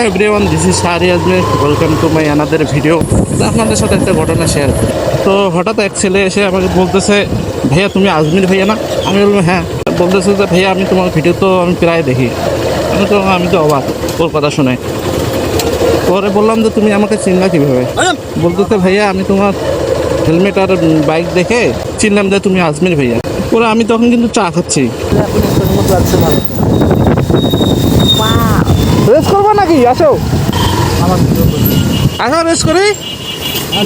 Hello everyone, this is Shahri Ajmer. Welcome to my another video. আপনাদের সাথে একটা ঘটনা শেয়ার। তো হঠাৎ এক ছেলে এসে আমাকে বলতেছে, ভাইয়া তুমি আজমির ভাইয়া না? আমি বললাম হ্যাঁ। বলতেছে যে ভাইয়া আমি তোমার ভিডিও তো আমি প্রায় দেখি। আমি তো অবাক ওর কথা শুনে। পরে বললাম যে তুমি আমাকে চিনলা কীভাবে? বলতেছে ভাইয়া আমি তোমার হেলমেট আর বাইক দেখে চিনলাম যে তুমি আজমির ভাইয়া। পরে আমি তখন কিন্তু চা খাচ্ছি। রেস করবো নাকি? আসো আসো রেস করি।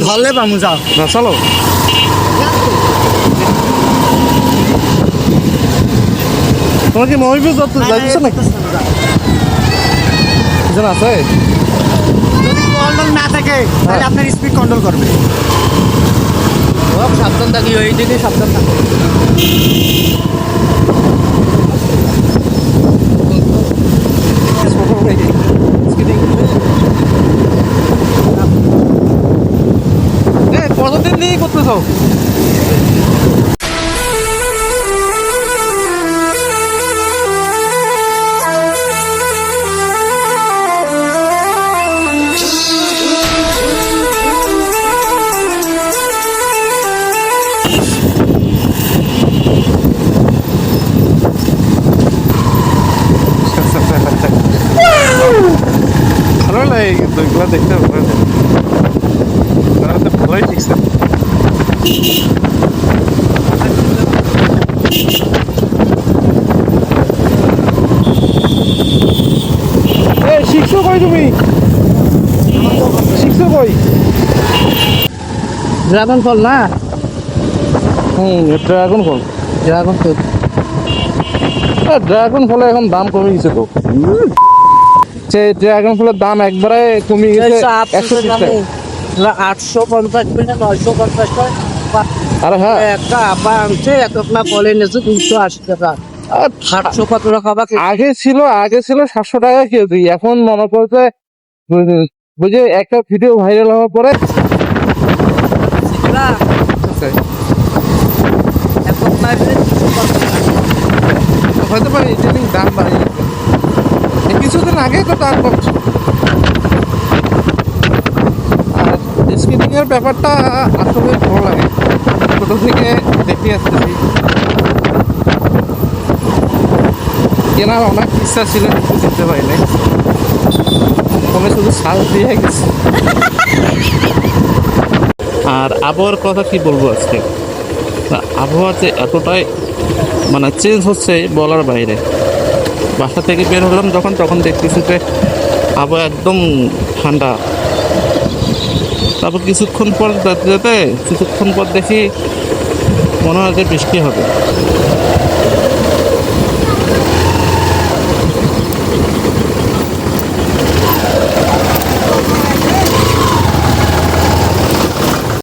ধরলে পামু যাও না চলো। তোমার কি মহিবুজ যাচ্ছ নাকি? কিছু আছে? যদি কন্ট্রোল না থাকে তাহলে আপনার স্পিড কন্ট্রোল করবে। সাবধান থাকি, ওই দিকে সাবধান থাকি। কতদিন দিয়ে করতেছ? ভালো লাগে কিন্তু এগুলো দেখতে ভালো লাগে। ভালোই ঠিকছে। শিখছো কই তুমি? শিখছো কই? ড্রাগন ফল না? ড্রাগন ফল। ড্রাগন ফল ড্রাগন ফলে এখন দাম কমে গেছে তো। সেই ড্রাগন ফলের দাম একবারে কমে গেছে 130 টাকা। 850 না 950 আরে হ্যাঁ, একটা আপা আনছে, একটা ফলে এনেছে 280 টাকা। আর 800 কত টাকা বা আগে ছিল 700 টাকা কেজি। এখন মনে করছে বুঝে একটা ভিডিও ভাইরাল হওয়ার পরে হয়তো বা ইদানিং দাম বাড়িয়ে গেছে। কিছুদিন আগে তো দাম কমছে। আর স্কেটিং এর ব্যাপারটা আসলে ভালো লাগে, ছোটো থেকে দেখে আসতেছি। কেনার অনেক ইচ্ছা ছিল কিন্তু কিনতে পারি নাই। ফোনে শুধু সাজ দিয়ে গেছে। আর আবহাওয়ার কথা কি বলবো আজকে, আবহাওয়া যে এতটাই মানে চেঞ্জ হচ্ছে বলার বাইরে। বাসা থেকে বের হলাম তখন দেখতেছি যে আবহাওয়া একদম ঠান্ডা। তারপর কিছুক্ষণ পর যেতে কিছুক্ষণ পর দেখি মনে হয় যে বৃষ্টি হবে।